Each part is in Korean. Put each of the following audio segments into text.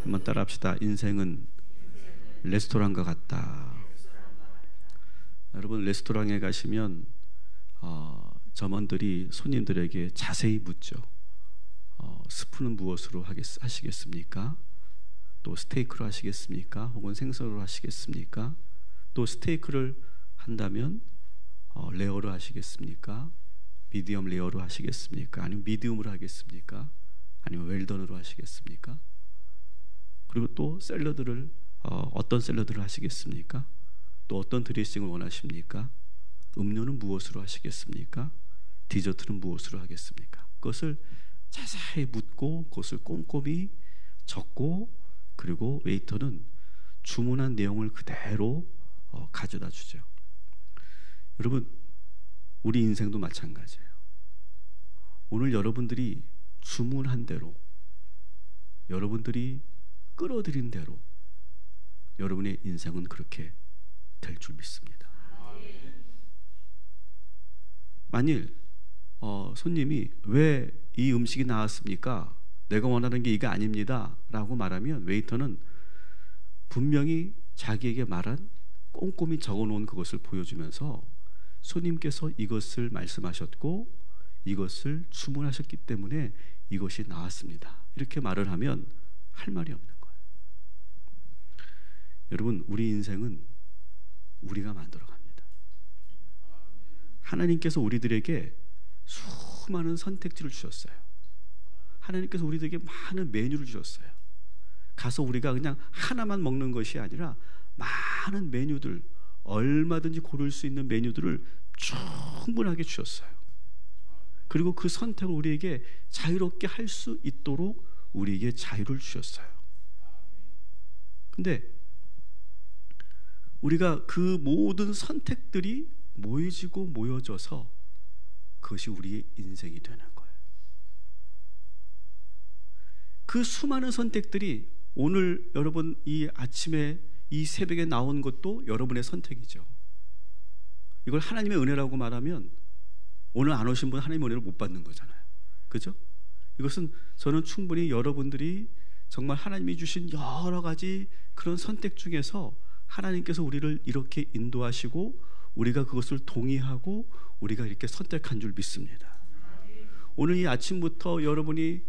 한번 따라합시다. 인생은 레스토랑과 같다. 여러분, 레스토랑에 가시면 점원들이 손님들에게 자세히 묻죠. 스프는 무엇으로 하시겠습니까? 또 스테이크로 하시겠습니까? 혹은 생선으로 하시겠습니까? 또 스테이크를 한다면 레어로 하시겠습니까? 미디엄 레어로 하시겠습니까? 아니면 미디움으로 하겠습니까? 아니면 웰던으로 하시겠습니까? 그리고 또 샐러드를 어떤 샐러드를 하시겠습니까? 또 어떤 드레싱을 원하십니까? 음료는 무엇으로 하시겠습니까? 디저트는 무엇으로 하겠습니까? 그것을 자세히 묻고 그것을 꼼꼼히 적고, 그리고 웨이터는 주문한 내용을 그대로 가져다 주죠. 여러분, 우리 인생도 마찬가지예요. 오늘 여러분들이 주문한 대로, 여러분들이 끌어들인 대로 여러분의 인생은 그렇게 될 줄 믿습니다. 만일 손님이 왜 이 음식이 나왔습니까? 내가 원하는 게 이게 아닙니다 라고 말하면 웨이터는 분명히 자기에게 말한 꼼꼼히 적어놓은 그것을 보여주면서 손님께서 이것을 말씀하셨고 이것을 주문하셨기 때문에 이것이 나왔습니다, 이렇게 말을 하면 할 말이 없는 거예요. 여러분, 우리 인생은 우리가 만들어 갑니다. 하나님께서 우리들에게 수많은 선택지를 주셨어요. 하나님께서 우리들에게 많은 메뉴를 주셨어요. 가서 우리가 그냥 하나만 먹는 것이 아니라 많은 메뉴들, 얼마든지 고를 수 있는 메뉴들을 충분하게 주셨어요. 그리고 그 선택을 우리에게 자유롭게 할 수 있도록 우리에게 자유를 주셨어요. 근데 우리가 그 모든 선택들이 모여지고 모여져서 그것이 우리의 인생이 되는 거예요. 그 수많은 선택들이 오늘 여러분 이 아침에 이 새벽에 나온 것도 여러분의 선택이죠. 이걸 하나님의 은혜라고 말하면 오늘 안 오신 분 하나님의 은혜를 못 받는 거잖아요. 그죠? 이것은 저는 충분히 여러분들이 정말 하나님이 주신 여러 가지 그런 선택 중에서 하나님께서 우리를 이렇게 인도하시고 우리가 그것을 동의하고 우리가 이렇게 선택한 줄 믿습니다. 오늘 이 아침부터 여러분이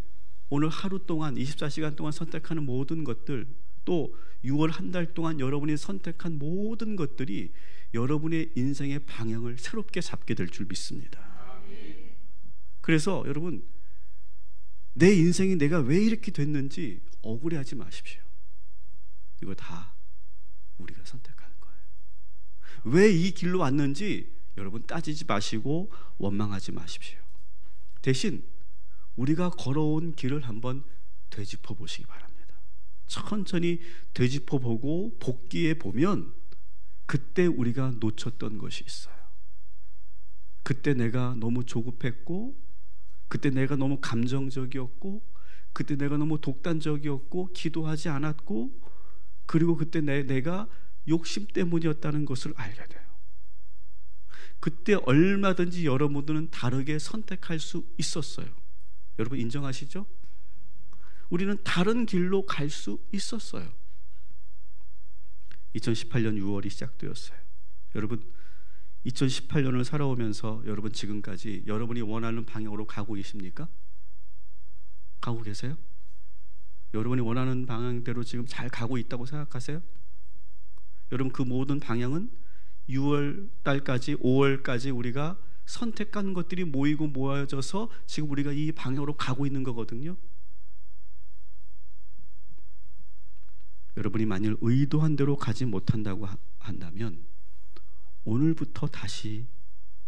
오늘 하루 동안 24시간 동안 선택하는 모든 것들, 또 6월 한 달 동안 여러분이 선택한 모든 것들이 여러분의 인생의 방향을 새롭게 잡게 될 줄 믿습니다. 그래서 여러분, 내 인생이 내가 왜 이렇게 됐는지 억울해하지 마십시오. 이거 다 우리가 선택하는 거예요. 왜 이 길로 왔는지 여러분 따지지 마시고 원망하지 마십시오. 대신 우리가 걸어온 길을 한번 되짚어 보시기 바랍니다. 천천히 되짚어 보고 복귀해 보면 그때 우리가 놓쳤던 것이 있어요. 그때 내가 너무 조급했고, 그때 내가 너무 감정적이었고, 그때 내가 너무 독단적이었고, 기도하지 않았고, 그리고 그때 내가 욕심 때문이었다는 것을 알게 돼요. 그때 얼마든지 여러분들은 다르게 선택할 수 있었어요. 여러분 인정하시죠? 우리는 다른 길로 갈 수 있었어요. 2018년 6월이 시작되었어요. 여러분 2018년을 살아오면서 여러분 지금까지 여러분이 원하는 방향으로 가고 계십니까? 가고 계세요? 여러분이 원하는 방향대로 지금 잘 가고 있다고 생각하세요? 여러분 그 모든 방향은 6월 달까지 5월까지 우리가 선택한 것들이 모이고 모여져서 지금 우리가 이 방향으로 가고 있는 거거든요. 여러분이 만일 의도한 대로 가지 못한다고 한다면 오늘부터 다시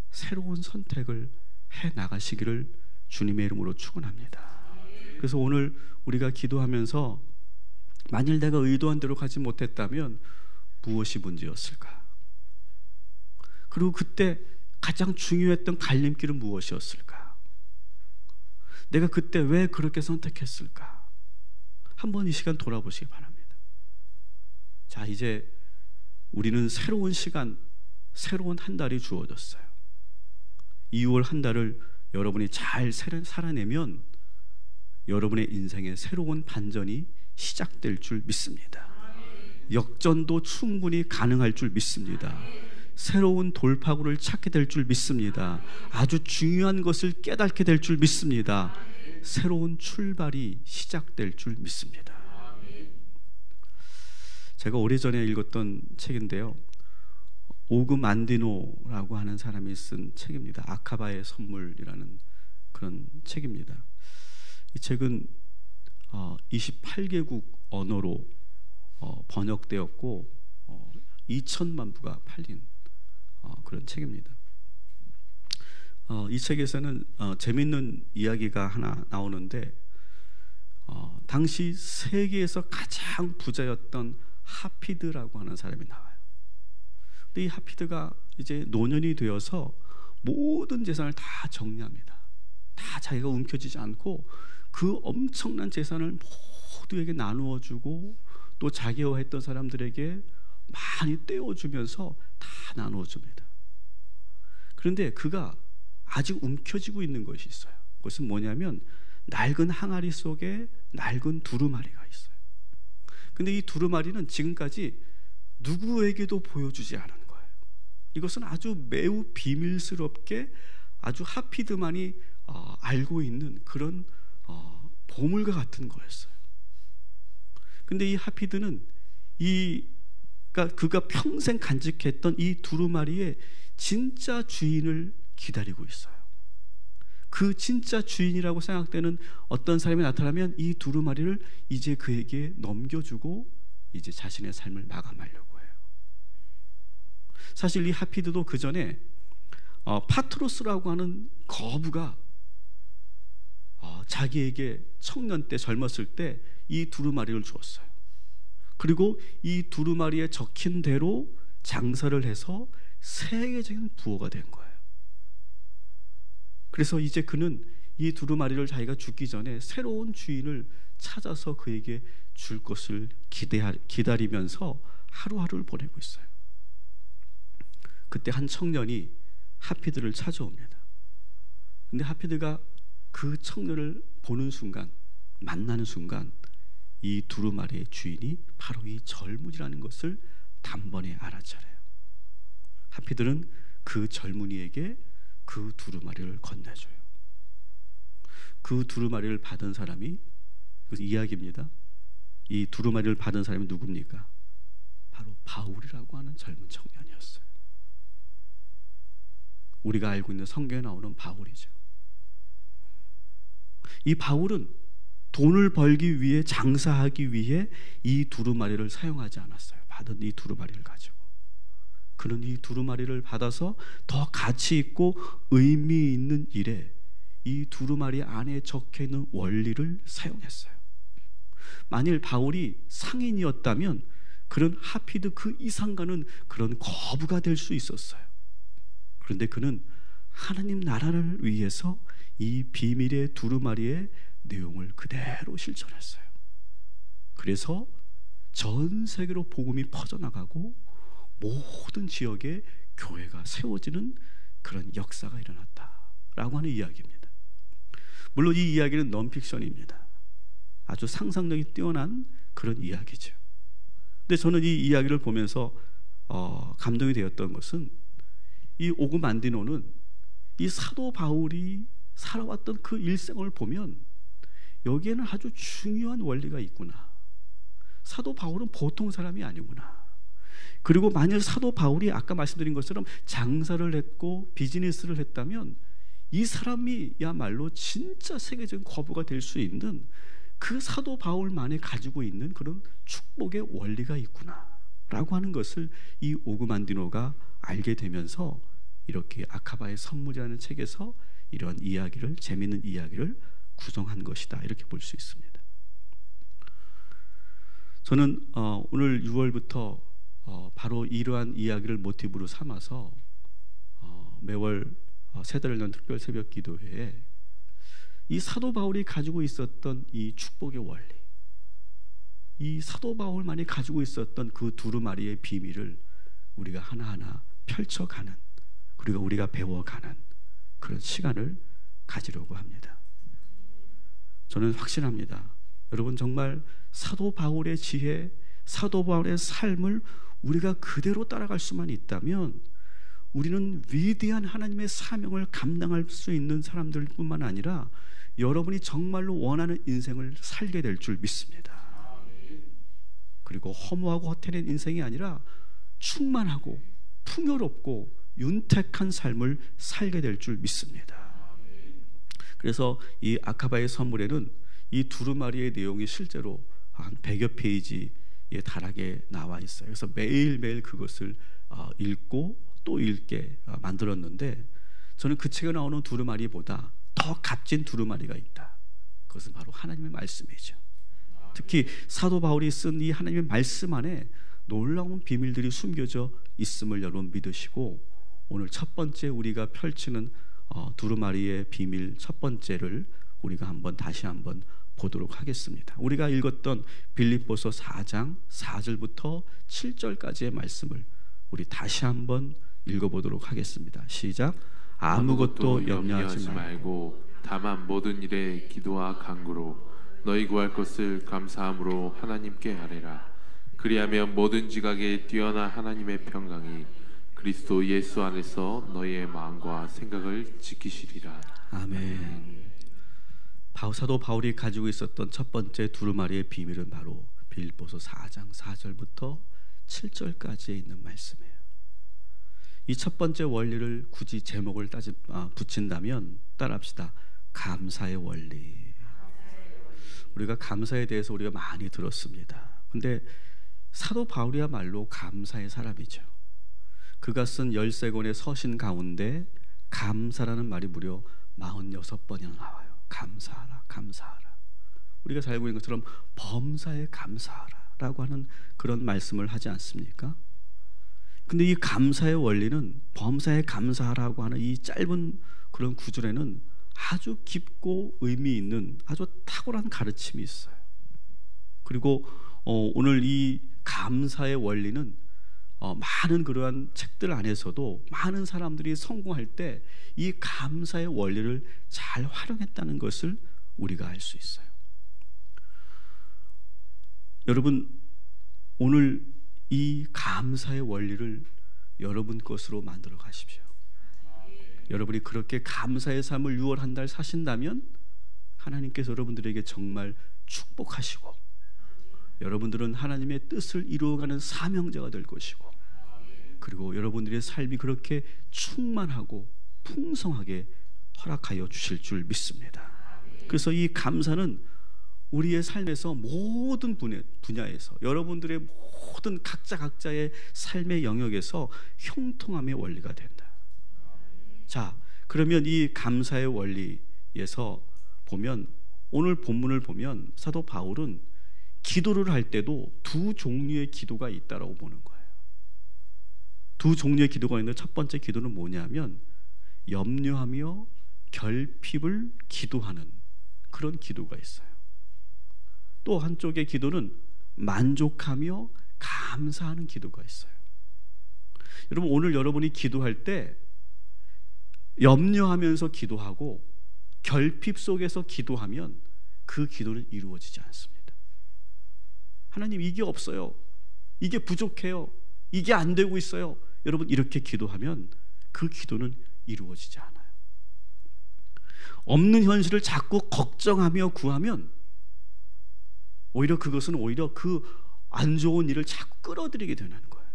새로운 선택을 해 나가시기를 주님의 이름으로 축원합니다. 그래서 오늘 우리가 기도하면서 만일 내가 의도한 대로 가지 못했다면 무엇이 문제였을까? 그리고 그때 가장 중요했던 갈림길은 무엇이었을까? 내가 그때 왜 그렇게 선택했을까? 한번 이 시간 돌아보시기 바랍니다. 자, 이제 우리는 새로운 시간, 새로운 한 달이 주어졌어요. 2월 한 달을 여러분이 잘 살아내면 여러분의 인생에 새로운 반전이 시작될 줄 믿습니다. 역전도 충분히 가능할 줄 믿습니다. 새로운 돌파구를 찾게 될 줄 믿습니다. 아주 중요한 것을 깨닫게 될 줄 믿습니다. 새로운 출발이 시작될 줄 믿습니다. 제가 오래전에 읽었던 책인데요, 오그 만디노라고 하는 사람이 쓴 책입니다. 아카바의 선물이라는 그런 책입니다. 이 책은 28개국 언어로 번역되었고 2천만 부가 팔린 그런 책입니다. 이 책에서는 재밌는 이야기가 하나 나오는데, 당시 세계에서 가장 부자였던 하피드라고 하는 사람이 나와요. 근데 이 하피드가 이제 노년이 되어서 모든 재산을 다 정리합니다. 다 자기가 움켜쥐지 않고 그 엄청난 재산을 모두에게 나누어 주고, 또 자기와 했던 사람들에게 많이 떼어주면서 다 나누어 줍니다. 그런데 그가 아직 움켜쥐고 있는 것이 있어요. 그것은 뭐냐면 낡은 항아리 속에 낡은 두루마리가 있어요. 근데 이 두루마리는 지금까지 누구에게도 보여주지 않은 거예요. 이것은 아주 매우 비밀스럽게 아주 하피드만이 알고 있는 그런 보물과 같은 거였어요. 근데 이 하피드는 그가 평생 간직했던 이 두루마리의 진짜 주인을 기다리고 있어요. 그 진짜 주인이라고 생각되는 어떤 사람이 나타나면 이 두루마리를 이제 그에게 넘겨주고 이제 자신의 삶을 마감하려고 해요. 사실 이 하피드도 그 전에 파트로스라고 하는 거부가 자기에게 청년 때 젊었을 때 이 두루마리를 주었어요. 그리고 이 두루마리에 적힌 대로 장사를 해서 세계적인 부호가 된 거예요. 그래서 이제 그는 이 두루마리를 자기가 죽기 전에 새로운 주인을 찾아서 그에게 줄 것을 기다리면서 하루하루를 보내고 있어요. 그때 한 청년이 하피드를 찾아옵니다. 근데 하피드가 그 청년을 보는 순간, 만나는 순간 이 두루마리의 주인이 바로 이 젊은이라는 것을 단번에 알아차려요. 하피드는 그 젊은이에게 그 두루마리를 건네줘요. 그 두루마리를 받은 사람이, 그 이야기입니다. 이 두루마리를 받은 사람이 누굽니까? 바로 바울이라고 하는 젊은 청년이었어요. 우리가 알고 있는 성경에 나오는 바울이죠. 이 바울은 돈을 벌기 위해, 장사하기 위해 이 두루마리를 사용하지 않았어요. 받은 이 두루마리를 가지고 그는 이 두루마리를 받아서 더 가치 있고 의미 있는 일에 이 두루마리 안에 적혀있는 원리를 사용했어요. 만일 바울이 상인이었다면 그런 하피드 그 이상가는 그런 거부가 될 수 있었어요. 그런데 그는 하나님 나라를 위해서 이 비밀의 두루마리의 내용을 그대로 실천했어요. 그래서 전 세계로 복음이 퍼져나가고 모든 지역에 교회가 세워지는 그런 역사가 일어났다라고 하는 이야기입니다. 물론 이 이야기는 넌픽션입니다. 아주 상상력이 뛰어난 그런 이야기죠. 근데 저는 이 이야기를 보면서 감동이 되었던 것은 이 오그 만디노는 이 사도 바울이 살아왔던 그 일생을 보면 여기에는 아주 중요한 원리가 있구나. 사도 바울은 보통 사람이 아니구나. 그리고 만일 사도 바울이 아까 말씀드린 것처럼 장사를 했고 비즈니스를 했다면 이 사람이야말로 진짜 세계적인 거부가 될 수 있는 그 사도 바울만이 가지고 있는 그런 축복의 원리가 있구나 라고 하는 것을 이 오그 만디노가 알게 되면서 이렇게 아카바의 선물이라는 책에서 이런 이야기를, 재미있는 이야기를 구성한 것이다, 이렇게 볼 수 있습니다. 저는 오늘 6월부터 바로 이러한 이야기를 모티브로 삼아서 매월 세 달을 연 특별 새벽 기도회에 이 사도 바울이 가지고 있었던 이 축복의 원리, 이 사도 바울만이 가지고 있었던 그 두루마리의 비밀을 우리가 하나하나 펼쳐가는, 그리고 우리가 배워가는 그런 시간을 가지려고 합니다. 저는 확신합니다. 여러분, 정말 사도 바울의 지혜, 사도 바울의 삶을 우리가 그대로 따라갈 수만 있다면 우리는 위대한 하나님의 사명을 감당할 수 있는 사람들 뿐만 아니라 여러분이 정말로 원하는 인생을 살게 될 줄 믿습니다. 그리고 허무하고 허탄한 인생이 아니라 충만하고 풍요롭고 윤택한 삶을 살게 될 줄 믿습니다. 그래서 이 아카바의 선물에는 이 두루마리의 내용이 실제로 한 100여 페이지에 달하게 나와 있어요. 그래서 매일매일 그것을 읽고 또 읽게 만들었는데, 저는 그 책에 나오는 두루마리보다 더 값진 두루마리가 있다. 그것은 바로 하나님의 말씀이죠. 특히 사도 바울이 쓴 이 하나님의 말씀 안에 놀라운 비밀들이 숨겨져 있음을 여러분 믿으시고, 오늘 첫 번째 우리가 펼치는 두루마리의 비밀 첫 번째를 우리가 다시 한번 보도록 하겠습니다. 우리가 읽었던 빌립보서 4장 4절부터 7절까지의 말씀을 우리 다시 한번 읽어보도록 하겠습니다. 시작. 아무것도 염려하지 말고 다만 모든 일에 기도와 간구로 너희 구할 것을 감사함으로 하나님께 아뢰라. 그리하면 모든 지각에 뛰어난 하나님의 평강이 그리스도 예수 안에서 너희의 마음과 생각을 지키시리라. 아멘. 사도 바울이 가지고 있었던 첫 번째 두루마리의 비밀은 바로 빌립보서 4장 4절부터 7절까지에 있는 말씀이에요. 이 첫 번째 원리를 굳이 제목을 붙인다면 따라합시다. 감사의 원리. 우리가 감사에 대해서 우리가 많이 들었습니다. 근데 사도 바울이야말로 감사의 사람이죠. 그가 쓴 13권의 서신 가운데 감사라는 말이 무려 46번이나 나와요. 감사하라, 감사하라. 우리가 살고 있는 것처럼 범사에 감사하라 라고 하는 그런 말씀을 하지 않습니까? 근데 이 감사의 원리는, 범사에 감사하라고 하는 이 짧은 그런 구절에는 아주 깊고 의미 있는 아주 탁월한 가르침이 있어요. 그리고 오늘 이 감사의 원리는 많은 그러한 책들 안에서도 많은 사람들이 성공할 때 이 감사의 원리를 잘 활용했다는 것을 우리가 알 수 있어요. 여러분, 오늘 이 감사의 원리를 여러분 것으로 만들어 가십시오. 여러분이 그렇게 감사의 삶을 6월 한 달 사신다면 하나님께서 여러분들에게 정말 축복하시고, 여러분들은 하나님의 뜻을 이루어가는 사명자가 될 것이고, 그리고 여러분들의 삶이 그렇게 충만하고 풍성하게 허락하여 주실 줄 믿습니다. 그래서 이 감사는 우리의 삶에서 모든 분야에서, 여러분들의 모든 각자의 삶의 영역에서 형통함의 원리가 된다. 자, 그러면 이 감사의 원리에서 보면, 오늘 본문을 보면 사도 바울은 기도를 할 때도 두 종류의 기도가 있다라고 보는 거예요. 두 종류의 기도가 있는데, 첫 번째 기도는 뭐냐면 염려하며 결핍을 기도하는 그런 기도가 있어요. 또 한쪽의 기도는 만족하며 감사하는 기도가 있어요. 여러분, 오늘 여러분이 기도할 때 염려하면서 기도하고 결핍 속에서 기도하면 그 기도는 이루어지지 않습니다. 하나님, 이게 없어요, 이게 부족해요, 이게 안 되고 있어요. 여러분, 이렇게 기도하면 그 기도는 이루어지지 않아요. 없는 현실을 자꾸 걱정하며 구하면 오히려 그것은 그 안 좋은 일을 자꾸 끌어들이게 되는 거예요.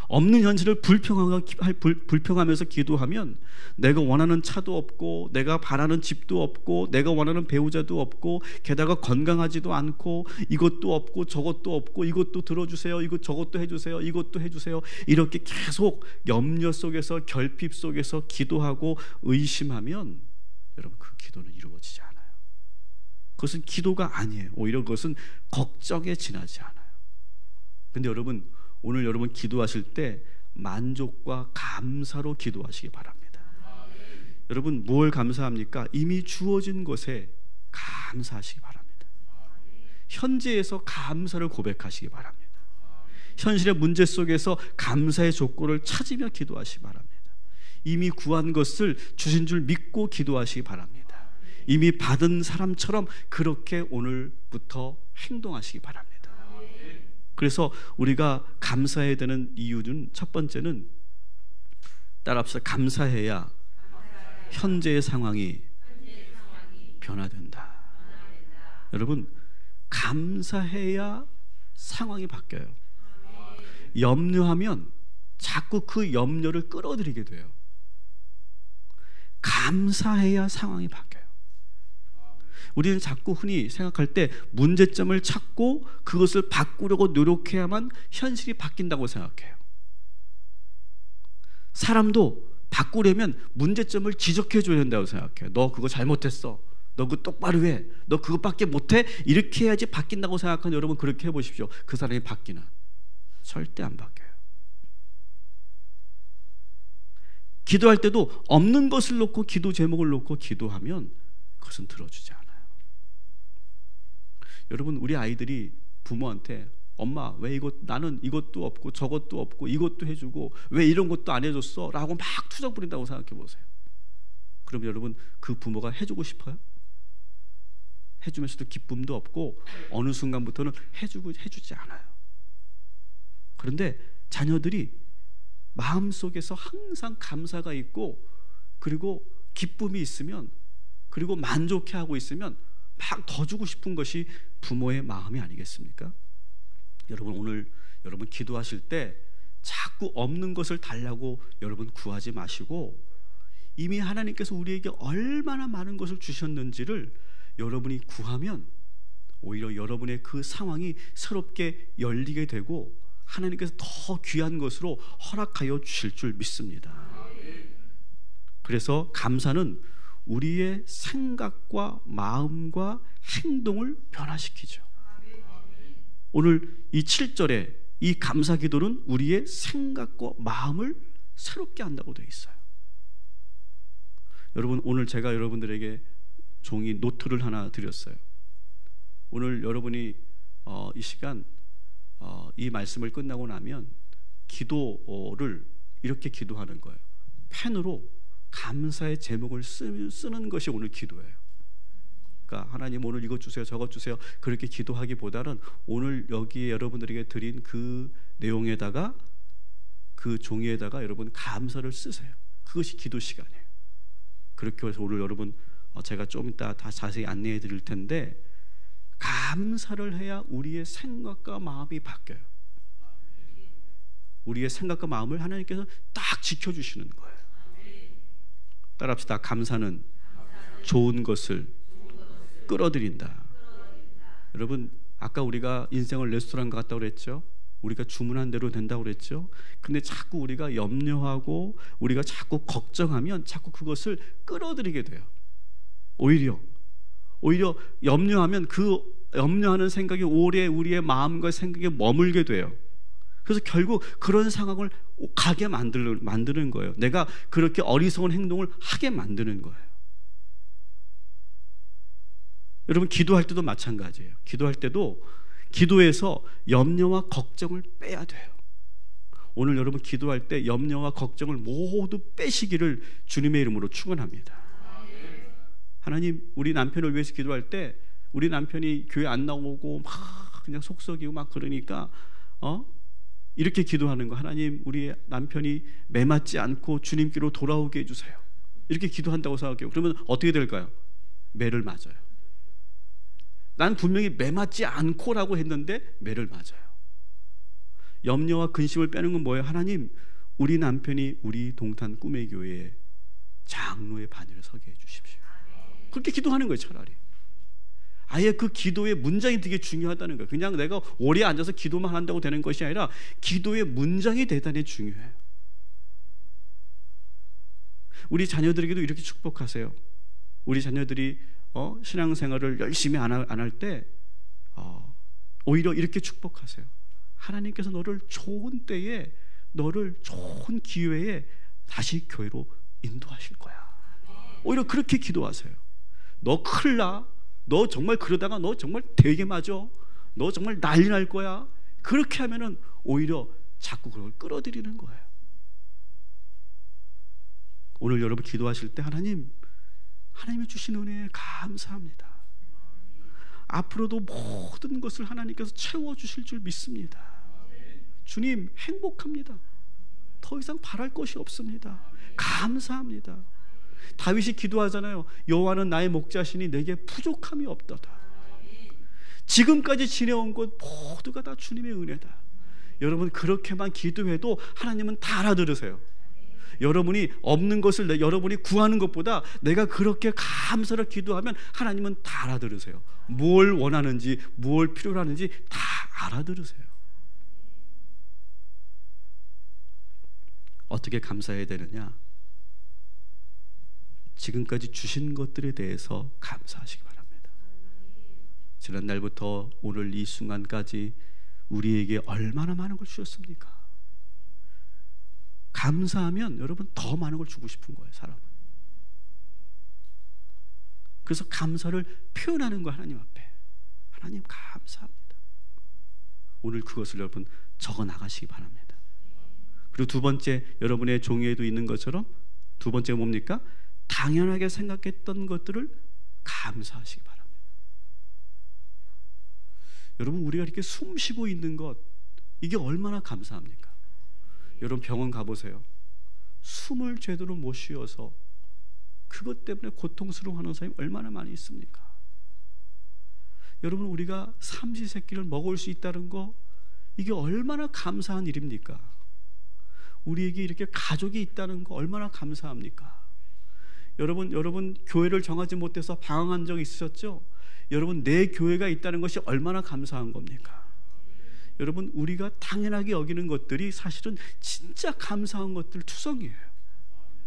없는 현실을 불평하면서 기도하면 내가 원하는 차도 없고, 내가 바라는 집도 없고, 내가 원하는 배우자도 없고, 게다가 건강하지도 않고, 이것도 없고 저것도 없고, 이것도 들어주세요, 저것도 해주세요, 이것도 해주세요, 이렇게 계속 염려 속에서 결핍 속에서 기도하고 의심하면 여러분, 그 기도는 이루어지지 않아요. 그것은 기도가 아니에요. 오히려 그것은 걱정에 지나지 않아요. 근데 여러분, 오늘 여러분 기도하실 때 만족과 감사로 기도하시기 바랍니다. 여러분, 뭘 감사합니까? 이미 주어진 것에 감사하시기 바랍니다. 현재에서 감사를 고백하시기 바랍니다. 현실의 문제 속에서 감사의 조건을 찾으며 기도하시기 바랍니다. 이미 구한 것을 주신 줄 믿고 기도하시기 바랍니다. 이미 받은 사람처럼 그렇게 오늘부터 행동하시기 바랍니다. 그래서 우리가 감사해야 되는 이유는 첫 번째는 따라합시다. 감사해야 현재의 상황이 변화된다. 여러분, 감사해야 상황이 바뀌어요. 염려하면 자꾸 그 염려를 끌어들이게 돼요. 감사해야 상황이 바뀌어요. 우리는 자꾸 흔히 생각할 때 문제점을 찾고 그것을 바꾸려고 노력해야만 현실이 바뀐다고 생각해요. 사람도 바꾸려면 문제점을 지적해 줘야 된다고 생각해요. 너 그거 잘못했어. 너 그거 똑바로 해. 너 그것밖에 못해. 이렇게 해야지 바뀐다고 생각하는 여러분, 그렇게 해보십시오. 그 사람이 바뀌나? 절대 안 바뀌어요. 기도할 때도 없는 것을 놓고 기도 제목을 놓고 기도하면 그것은 들어주지 않아요. 여러분, 우리 아이들이 부모한테 엄마 왜 나는 이것도 없고 저것도 없고 이것도 해주고 왜 이런 것도 안 해줬어? 라고 막 투정 부린다고 생각해 보세요. 그럼 여러분, 그 부모가 해주고 싶어요? 해주면서도 기쁨도 없고 어느 순간부터는 해주지 않아요. 그런데 자녀들이 마음속에서 항상 감사가 있고 그리고 기쁨이 있으면 그리고 만족해하고 있으면 막 더 주고 싶은 것이 부모의 마음이 아니겠습니까? 여러분, 오늘 여러분 기도하실 때 자꾸 없는 것을 달라고 여러분 구하지 마시고 이미 하나님께서 우리에게 얼마나 많은 것을 주셨는지를 여러분이 구하면 오히려 여러분의 그 상황이 새롭게 열리게 되고 하나님께서 더 귀한 것으로 허락하여 주실 줄 믿습니다. 그래서 감사는 우리의 생각과 마음과 행동을 변화시키죠. 오늘 이 7절에 이 감사 기도는 우리의 생각과 마음을 새롭게 한다고 되어 있어요. 여러분, 오늘 제가 여러분들에게 종이 노트를 하나 드렸어요. 오늘 여러분이 이 시간 이 말씀을 끝나고 나면 기도를 이렇게 기도하는 거예요. 펜으로 감사의 제목을 쓰는 것이 오늘 기도예요. 그러니까 하나님 오늘 이것 주세요 저것 주세요 그렇게 기도하기보다는 오늘 여기에 여러분들에게 드린 그 내용에다가 그 종이에다가 여러분 감사를 쓰세요. 그것이 기도 시간이에요. 그렇게 해서 오늘 여러분 제가 좀 이따 다 자세히 안내해 드릴 텐데 감사를 해야 우리의 생각과 마음이 바뀌어요. 우리의 생각과 마음을 하나님께서 딱 지켜주시는 거예요. 따라합시다. 감사는 좋은 것을 끌어들인다. 여러분, 아까 우리가 인생을 레스토랑 같다고 그랬죠. 우리가 주문한 대로 된다고 그랬죠. 근데 자꾸 우리가 염려하고 우리가 자꾸 걱정하면 자꾸 그것을 끌어들이게 돼요. 오히려 염려하면 그 염려하는 생각이 오래 우리의 마음과 생각에 머물게 돼요. 그래서 결국 그런 상황을 가게 만드는 거예요. 내가 그렇게 어리석은 행동을 하게 만드는 거예요. 여러분, 기도할 때도 마찬가지예요. 기도할 때도 기도에서 염려와 걱정을 빼야 돼요. 오늘 여러분 기도할 때 염려와 걱정을 모두 빼시기를 주님의 이름으로 축원합니다. 하나님, 우리 남편을 위해서 기도할 때 우리 남편이 교회 안 나오고 막 그냥 속썩이고 막 그러니까 이렇게 기도하는 거. 하나님, 우리 남편이 매맞지 않고 주님께로 돌아오게 해주세요. 이렇게 기도한다고 생각해요. 그러면 어떻게 될까요? 매를 맞아요. 난 분명히 매맞지 않고라고 했는데 매를 맞아요. 염려와 근심을 빼는 건 뭐예요? 하나님, 우리 남편이 우리 동탄 꿈의 교회에 장로의 반열에 서게 해주십시오. 그렇게 기도하는 거예요. 차라리 아예 그 기도의 문장이 되게 중요하다는 거예요. 그냥 내가 오래 앉아서 기도만 한다고 되는 것이 아니라 기도의 문장이 대단히 중요해요. 우리 자녀들에게도 이렇게 축복하세요. 우리 자녀들이 신앙생활을 열심히 안 할 때 오히려 이렇게 축복하세요. 하나님께서 너를 좋은 때에, 너를 좋은 기회에 다시 교회로 인도하실 거야. 오히려 그렇게 기도하세요. 너 큰일 나. 너 정말 그러다가 너 정말 되게 맞아. 너 정말 난리 날 거야. 그렇게 하면은 오히려 자꾸 그걸 끌어들이는 거예요. 오늘 여러분 기도하실 때 하나님, 하나님이 주신 은혜에 감사합니다. 앞으로도 모든 것을 하나님께서 채워주실 줄 믿습니다. 주님 행복합니다. 더 이상 바랄 것이 없습니다. 감사합니다. 다윗이 기도하잖아요. 여호와는 나의 목자시니 내게 부족함이 없도다. 지금까지 지내온 것 모두가 다 주님의 은혜다. 여러분 그렇게만 기도해도 하나님은 다 알아들으세요. 여러분이 없는 것을 여러분이 구하는 것보다 내가 그렇게 감사를 기도하면 하나님은 다 알아들으세요. 뭘 원하는지 뭘 필요로 하는지 다 알아들으세요. 어떻게 감사해야 되느냐? 지금까지 주신 것들에 대해서 감사하시기 바랍니다. 지난 날부터 오늘 이 순간까지 우리에게 얼마나 많은 걸 주셨습니까? 감사하면 여러분 더 많은 걸 주고 싶은 거예요, 사람은. 그래서 감사를 표현하는 거예요, 하나님 앞에. 하나님 감사합니다. 오늘 그것을 여러분 적어 나가시기 바랍니다. 그리고 두 번째, 여러분의 종이에도 있는 것처럼 두 번째가 뭡니까? 당연하게 생각했던 것들을 감사하시기 바랍니다. 여러분 우리가 이렇게 숨 쉬고 있는 것, 이게 얼마나 감사합니까? 여러분 병원 가보세요. 숨을 제대로 못 쉬어서 그것 때문에 고통스러워하는 사람이 얼마나 많이 있습니까? 여러분 우리가 삼시세끼를 먹을 수 있다는 거, 이게 얼마나 감사한 일입니까? 우리에게 이렇게 가족이 있다는 거 얼마나 감사합니까? 여러분 교회를 정하지 못해서 방황한 적 있으셨죠? 여러분 내 교회가 있다는 것이 얼마나 감사한 겁니까? 여러분 우리가 당연하게 여기는 것들이 사실은 진짜 감사한 것들 투성이에요.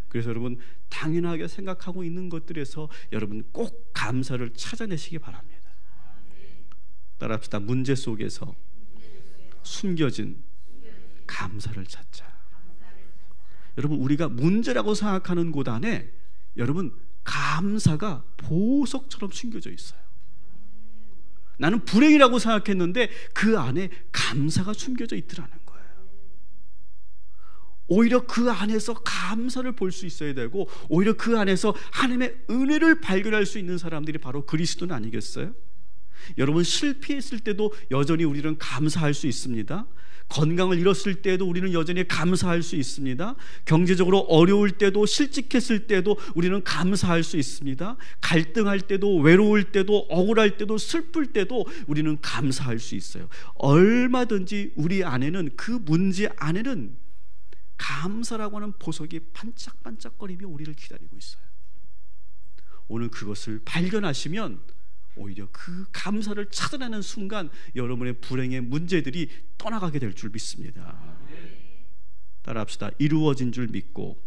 그래서 여러분 당연하게 생각하고 있는 것들에서 여러분 꼭 감사를 찾아내시기 바랍니다. 따라합시다. 문제 속에서 숨겨진 감사를 찾자. 여러분 우리가 문제라고 생각하는 곳 안에 여러분 감사가 보석처럼 숨겨져 있어요. 나는 불행이라고 생각했는데 그 안에 감사가 숨겨져 있더라는 거예요. 오히려 그 안에서 감사를 볼 수 있어야 되고, 오히려 그 안에서 하나님의 은혜를 발견할 수 있는 사람들이 바로 그리스도는 아니겠어요? 여러분 실패했을 때도 여전히 우리는 감사할 수 있습니다. 건강을 잃었을 때도 우리는 여전히 감사할 수 있습니다. 경제적으로 어려울 때도, 실직했을 때도 우리는 감사할 수 있습니다. 갈등할 때도, 외로울 때도, 억울할 때도, 슬플 때도 우리는 감사할 수 있어요. 얼마든지 우리 안에는, 그 문제 안에는 감사라고 하는 보석이 반짝반짝거리며 우리를 기다리고 있어요. 오늘 그것을 발견하시면 오히려 그 감사를 찾아내는 순간 여러분의 불행의 문제들이 떠나가게 될 줄 믿습니다. 따라합시다. 이루어진 줄 믿고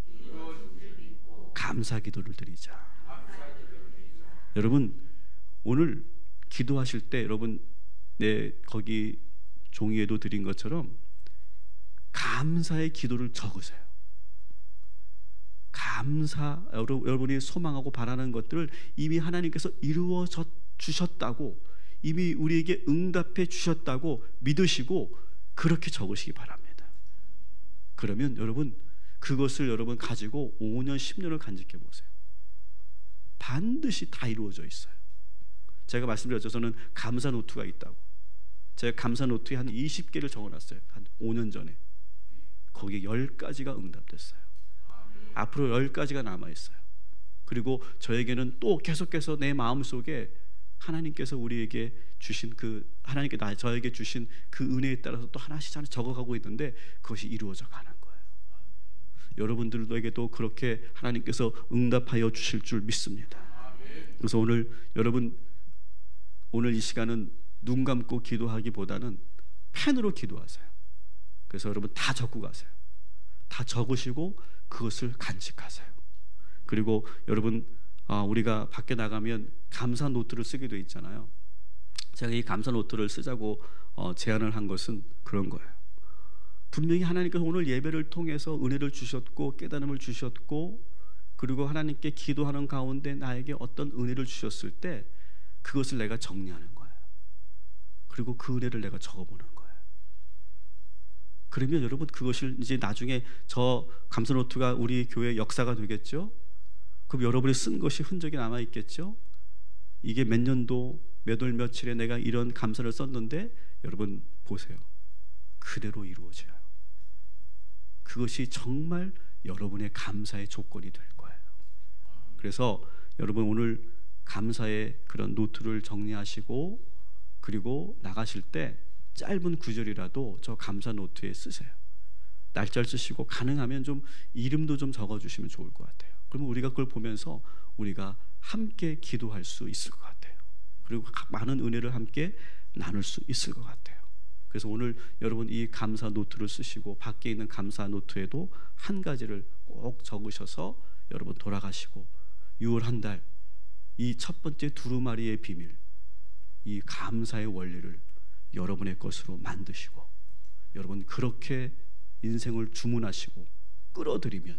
감사 기도를 드리자. 여러분 오늘 기도하실 때 여러분 거기 종이에도 드린 것처럼 감사의 기도를 적으세요. 감사, 여러분이 소망하고 바라는 것들을 이미 하나님께서 이루어 주셨다고, 이미 우리에게 응답해 주셨다고 믿으시고 그렇게 적으시기 바랍니다. 그러면 여러분 그것을 여러분 가지고 5년 10년을 간직해 보세요. 반드시 다 이루어져 있어요. 제가 말씀드렸죠. 저는 감사 노트가 있다고. 제가 감사 노트에 한 20개를 적어놨어요. 한 5년 전에. 거기에 10가지가 응답됐어요. 앞으로 10가지가 남아있어요. 그리고 저에게는 또 계속해서 내 마음속에 하나님께서 우리에게 주신 하나님께 저에게 주신 그 은혜에 따라서 또 하나씩 적어가고 있는데 그것이 이루어져 가는 거예요. 여러분들에게도 그렇게 하나님께서 응답하여 주실 줄 믿습니다. 그래서 여러분 오늘 이 시간은 눈 감고 기도하기보다는 펜으로 기도하세요. 그래서 여러분 다 적고 가세요. 다 적으시고 그것을 간직하세요. 그리고 여러분 우리가 밖에 나가면 감사 노트를 쓰게 돼 있잖아요. 제가 이 감사 노트를 쓰자고 제안을 한 것은 그런 거예요. 분명히 하나님께서 오늘 예배를 통해서 은혜를 주셨고 깨달음을 주셨고, 그리고 하나님께 기도하는 가운데 나에게 어떤 은혜를 주셨을 때 그것을 내가 정리하는 거예요. 그리고 그 은혜를 내가 적어보는 거예요. 그러면 여러분 그것을 이제 나중에 저 감사 노트가 우리 교회 역사가 되겠죠. 그럼 여러분이 쓴 것이 흔적이 남아 있겠죠? 이게 몇 년도 몇 월 며칠에 내가 이런 감사를 썼는데 여러분 보세요. 그대로 이루어져요. 그것이 정말 여러분의 감사의 조건이 될 거예요. 그래서 여러분 오늘 감사의 그런 노트를 정리하시고 그리고 나가실 때 짧은 구절이라도 저 감사 노트에 쓰세요. 날짜를 쓰시고 가능하면 좀 이름도 좀 적어주시면 좋을 것 같아요. 그러면 우리가 그걸 보면서 우리가 함께 기도할 수 있을 것 같아요. 그리고 많은 은혜를 함께 나눌 수 있을 것 같아요. 그래서 오늘 여러분 이 감사 노트를 쓰시고 밖에 있는 감사 노트에도 한 가지를 꼭 적으셔서 여러분 돌아가시고 6월 한 달 이 첫 번째 두루마리의 비밀, 이 감사의 원리를 여러분의 것으로 만드시고 여러분 그렇게 인생을 주문하시고 끌어들이면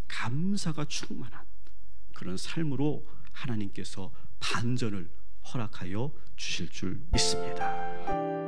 감사가 충만한 그런 삶으로 하나님께서 반전을 허락하여 주실 줄 믿습니다.